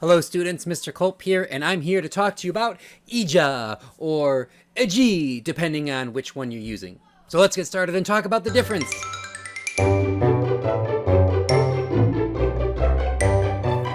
Hello students, Mr. Culp here, and I'm here to talk to you about IJA, or IJE, depending on which one you're using. So let's get started and talk about the difference.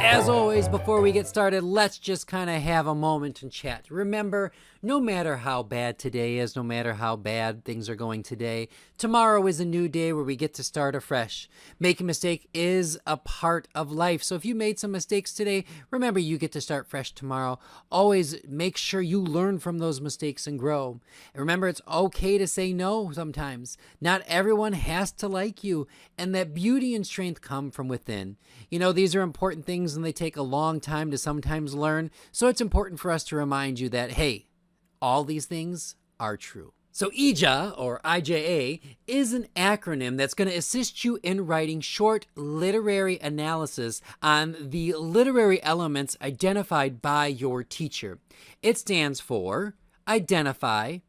As always, before we get started, let's just kind of have a moment and chat. Remember, no matter how bad today is, no matter how bad things are going today, tomorrow is a new day where we get to start afresh. Making a mistake is a part of life. So if you made some mistakes today, remember you get to start fresh tomorrow. Always make sure you learn from those mistakes and grow. And remember, it's okay to say no sometimes. Not everyone has to like you, and that beauty and strength come from within. You know, these are important things and they take a long time to sometimes learn. So it's important for us to remind you that, hey, all these things are true. So IJA, or IJA, is an acronym that's going to assist you in writing short literary analysis on the literary elements identified by your teacher. It stands for identify,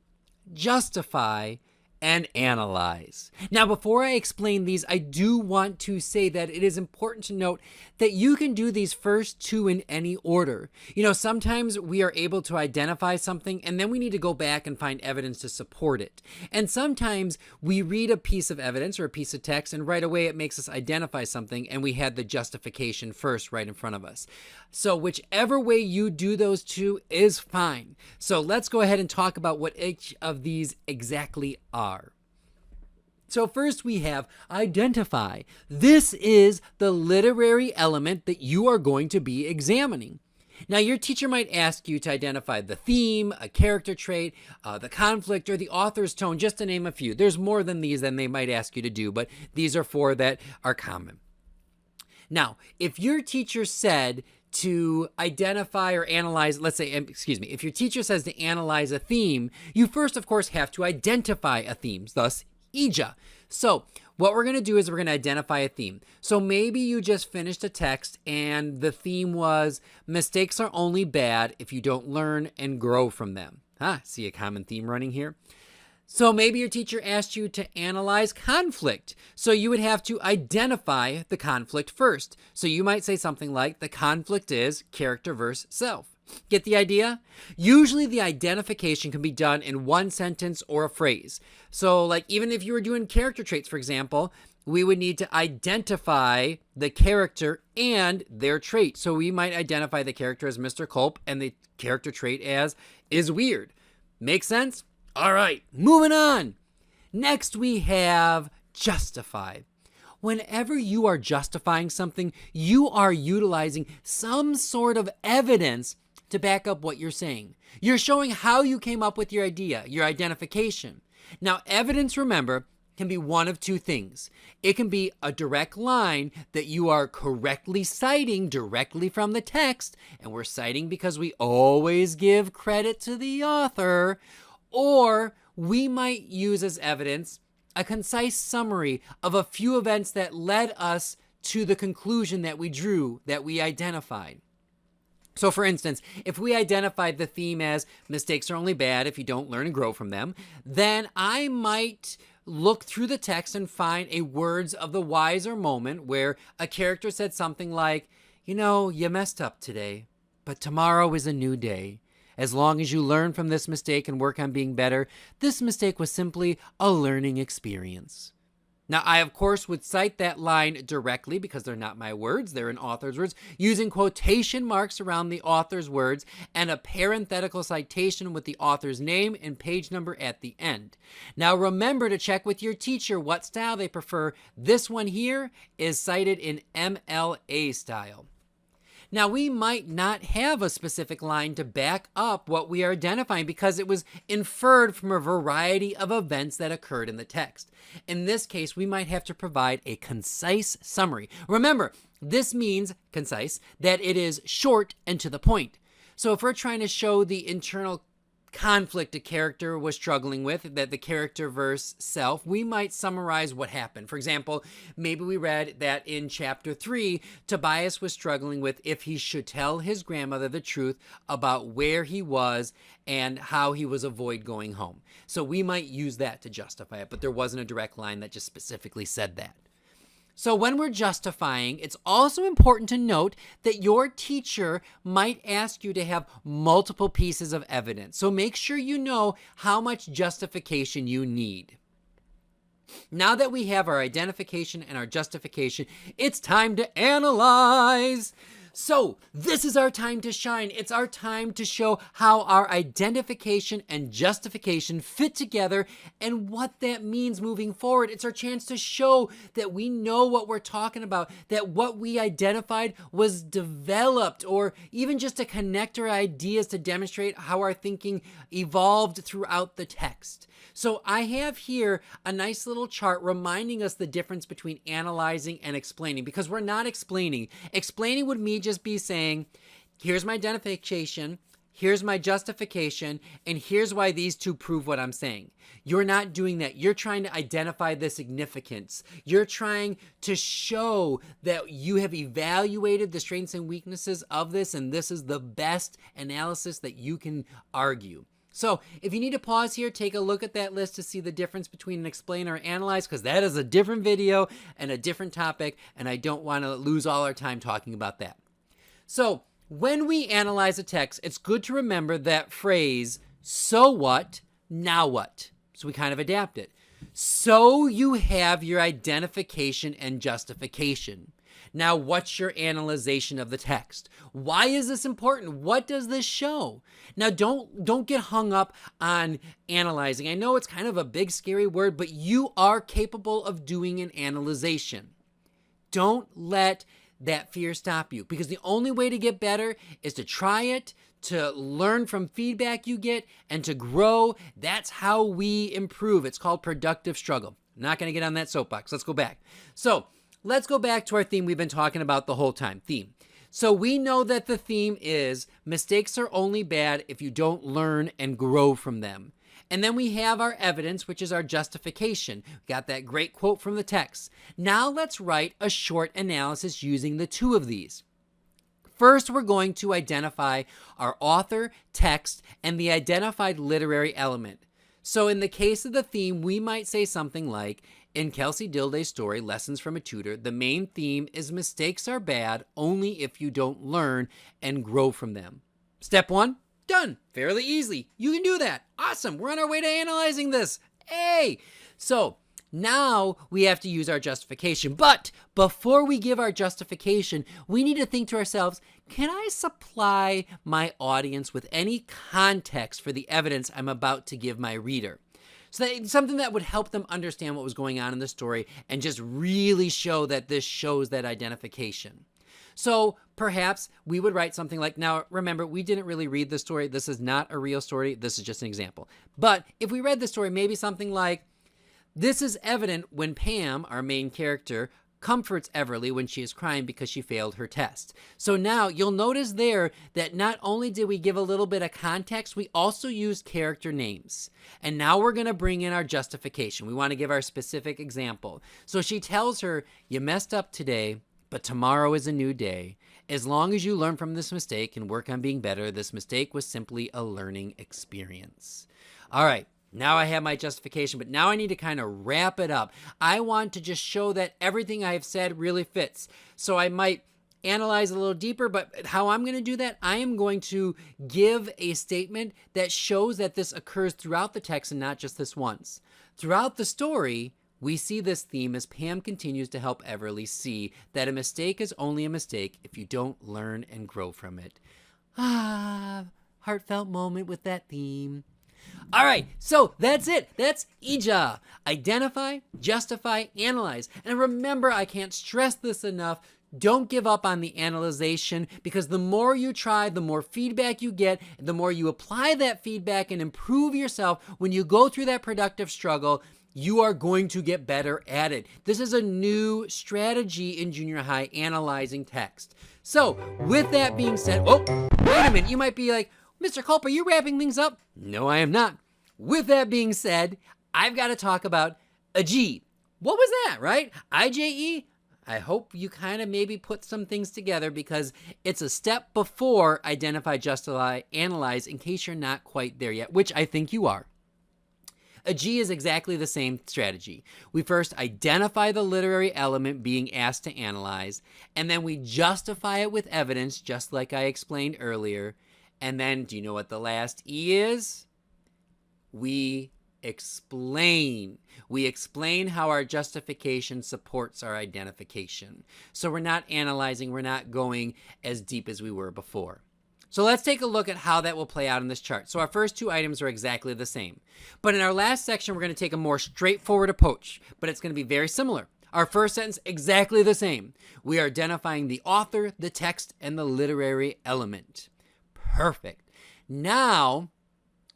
justify, and analyze. Now, before I explain these, I do want to say that it is important to note that you can do these first two in any order. You know, sometimes we are able to identify something and then we need to go back and find evidence to support it. And sometimes we read a piece of evidence or a piece of text and right away it makes us identify something and we had the justification first right in front of us. So whichever way you do those two is fine. So let's go ahead and talk about what each of these exactly are. So first we have identify. This is the literary element that you are going to be examining. Now, your teacher might ask you to identify the theme, a character trait, the conflict, or the author's tone, just to name a few. There's more than these than they might ask you to do, but these are four that are common. Now, if your teacher said to identify or analyze, let's say, if your teacher says to analyze a theme, you first, of course, have to identify a theme, thus IJA. So what we're going to do is we're going to identify a theme. So maybe you just finished a text and the theme was mistakes are only bad if you don't learn and grow from them. See a common theme running here? So maybe your teacher asked you to analyze conflict. So you would have to identify the conflict first. So you might say something like, the conflict is character versus self. Get the idea? Usually the identification can be done in one sentence or a phrase. So like even if you were doing character traits, for example, we would need to identify the character and their trait. So we might identify the character as Mr. Culp and the character trait as is weird. Make sense? All right, moving on. Next we have justify. Whenever you are justifying something, you are utilizing some sort of evidence to back up what you're saying. You're showing how you came up with your idea, your identification. Now, evidence, remember, can be one of two things. It can be a direct line that you are correctly citing directly from the text, and we're citing because we always give credit to the author, or we might use as evidence a concise summary of a few events that led us to the conclusion that we drew, that we identified. So for instance, if we identified the theme as mistakes are only bad if you don't learn and grow from them, then I might look through the text and find a words of the wiser moment where a character said something like, you know, you messed up today, but tomorrow is a new day. As long as you learn from this mistake and work on being better, this mistake was simply a learning experience. Now, I, of course, would cite that line directly because they're not my words, they're an author's words, using quotation marks around the author's words and a parenthetical citation with the author's name and page number at the end. Now, remember to check with your teacher what style they prefer. This one here is cited in MLA style. Now, we might not have a specific line to back up what we are identifying because it was inferred from a variety of events that occurred in the text. In this case, we might have to provide a concise summary. Remember, this means concise, that it is short and to the point. So if we're trying to show the internal conflict a character was struggling with, that the character versus self, we might summarize what happened. For example, maybe we read that in chapter 3, Tobias was struggling with if he should tell his grandmother the truth about where he was and how he was avoid going home. So we might use that to justify it, but there wasn't a direct line that just specifically said that. So when we're justifying, it's also important to note that your teacher might ask you to have multiple pieces of evidence. So make sure you know how much justification you need. Now that we have our identification and our justification, it's time to analyze. So this is our time to shine. It's our time to show how our identification and justification fit together and what that means moving forward. It's our chance to show that we know what we're talking about, that what we identified was developed, or even just to connect our ideas to demonstrate how our thinking evolved throughout the text. So I have here a nice little chart reminding us the difference between analyzing and explaining, because we're not explaining. Explaining would me just be saying, here's my identification, here's my justification, and here's why these two prove what I'm saying. You're not doing that. You're trying to identify the significance. You're trying to show that you have evaluated the strengths and weaknesses of this, and this is the best analysis that you can argue. So if you need to pause here, take a look at that list to see the difference between an explain or analyze, because that is a different video and a different topic, and I don't want to lose all our time talking about that. So when we analyze a text, it's good to remember that phrase, so what, now what? So we kind of adapt it. So you have your identification and justification. Now, what's your analyzation of the text? Why is this important? What does this show? Now, don't get hung up on analyzing. I know it's kind of a big, scary word, but you are capable of doing an analyzation. Don't let that fear stop you, because the only way to get better is to try it, to learn from feedback you get, and to grow. That's how we improve. It's called productive struggle. I'm not going to get on that soapbox. Let's go back. So let's go back to our theme we've been talking about the whole time. Theme. So we know that the theme is mistakes are only bad if you don't learn and grow from them. And then we have our evidence, which is our justification. We got that great quote from the text. Now let's write a short analysis using the two of these. First, we're going to identify our author, text, and the identified literary element. So in the case of the theme, we might say something like, in Kelsey Dilday's story, Lessons from a Tutor, the main theme is mistakes are bad only if you don't learn and grow from them. Step one, done. Fairly easy. You can do that. Awesome. We're on our way to analyzing this. Hey! So now we have to use our justification. But before we give our justification, we need to think to ourselves, can I supply my audience with any context for the evidence I'm about to give my reader? So that, something that would help them understand what was going on in the story and just really show that this shows that identification. So perhaps we would write something like, now remember, we didn't really read the story. This is not a real story. This is just an example. But if we read the story, maybe something like, this is evident when Pam, our main character, comforts Everly when she is crying because she failed her test. So now you'll notice there that not only did we give a little bit of context, we also used character names. And now we're going to bring in our justification. We want to give our specific example. So she tells her, you messed up today, but tomorrow is a new day. As long as you learn from this mistake and work on being better, this mistake was simply a learning experience. All right. Now I have my justification, but now I need to kind of wrap it up. I want to just show that everything I have said really fits. So I might analyze a little deeper, but how I'm going to do that, I am going to give a statement that shows that this occurs throughout the text and not just this once. Throughout the story, we see this theme as Pam continues to help Everly see that a mistake is only a mistake if you don't learn and grow from it. Heartfelt moment with that theme. All right, so that's it. That's IJA. Identify, justify, analyze. And remember, I can't stress this enough. Don't give up on the analyzation, because the more you try, the more feedback you get, the more you apply that feedback and improve yourself. When you go through that productive struggle, you are going to get better at it. This is a new strategy in junior high, analyzing text. So with that being said, oh, wait a minute. You might be like, Mr. Culp, are you wrapping things up? No, I am not. With that being said, I've got to talk about IJE. What was that, right? IJE? I hope you kind of maybe put some things together, because it's a step before identify, justify, analyze, in case you're not quite there yet, which I think you are. IJE is exactly the same strategy. We first identify the literary element being asked to analyze, and then we justify it with evidence, just like I explained earlier. And then, do you know what the last E is? We explain. We explain how our justification supports our identification. So we're not analyzing, we're not going as deep as we were before. So let's take a look at how that will play out in this chart. So our first two items are exactly the same. But in our last section, we're going to take a more straightforward approach, but it's going to be very similar. Our first sentence, exactly the same. We are identifying the author, the text, and the literary element. Perfect. Now,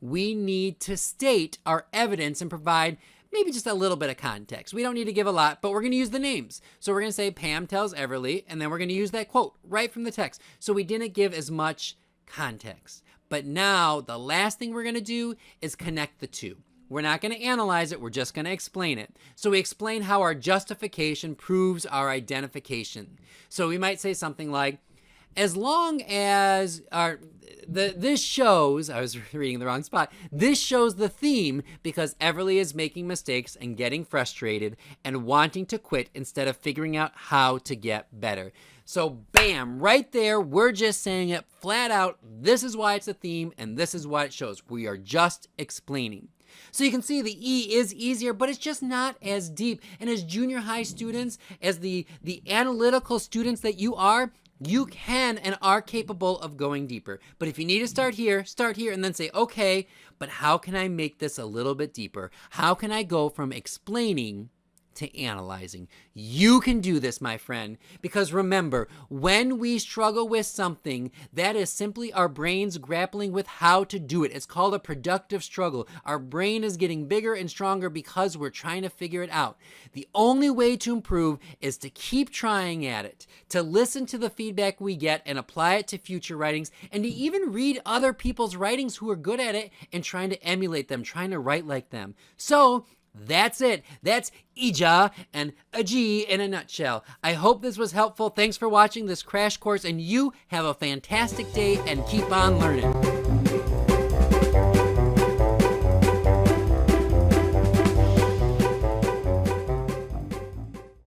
we need to state our evidence and provide maybe just a little bit of context. We don't need to give a lot, but we're going to use the names. So we're going to say Pam tells Everly, and then we're going to use that quote right from the text. So we didn't give as much context. But now the last thing we're going to do is connect the two. We're not going to analyze it. We're just going to explain it. So we explain how our justification proves our identification. So we might say something like, as long as this shows, I was reading the wrong spot, this shows the theme because Everly is making mistakes and getting frustrated and wanting to quit instead of figuring out how to get better. So bam, right there, we're just saying it flat out. This is why it's a theme and this is what it shows. We are just explaining. So you can see the E is easier, but it's just not as deep. And as junior high students, as the analytical students that you are, you can and are capable of going deeper. But if you need to start here and then say, okay, but how can I make this a little bit deeper? How can I go from explaining to analyzing? You can do this, my friend, because remember, when we struggle with something, that is simply our brains grappling with how to do it. It's called a productive struggle. Our brain is getting bigger and stronger because we're trying to figure it out. The only way to improve is to keep trying at it, to listen to the feedback we get and apply it to future writings, and to even read other people's writings who are good at it and trying to emulate them, trying to write like them. So that's it. That's IJA and IJE in a nutshell. I hope this was helpful. Thanks for watching this crash course, and you have a fantastic day and keep on learning.